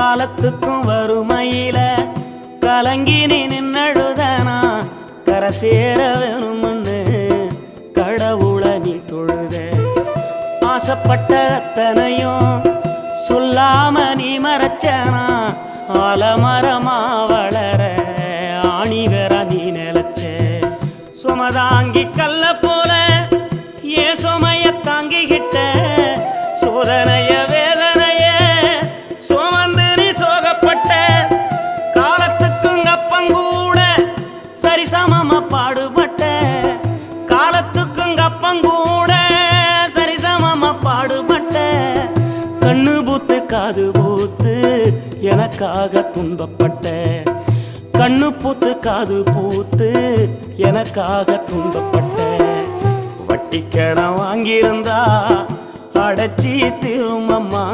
காலத்துக்கும் வறுமையில கலங்கி நீ நின்னழுதனா கரை சேர வேணும்னு கடவுளை நீ தொழுத ஆசைப்பட்ட அத்தனையும் சொல்லாம நீ மறைச்சனா ஆலமரமா வளர ஆணி வேற நீ நிலச்ச சுமதாங்கி கல்ல போல ஏ சுமைய தாங்கிக்கிட்ட சோதனைய வேதனைய சுமந்து நீ சோகப்பட்ட காலத்துக்கும் அப்பங்கூட சரிசமமா பாடுபட்ட காலத்துக்கும் அப்பங்கூட சரிசமமா பாடுபட்ட கண்ணு பூத்து காது பூத்து எனக்காக துன்பப்பட்ட கண்ணு பூத்து காது பூத்து எனக்காக துன்பப்பட்ட வட்டி கடன் வாங்கியிருந்தா அடைச்சி திரும்பம்மா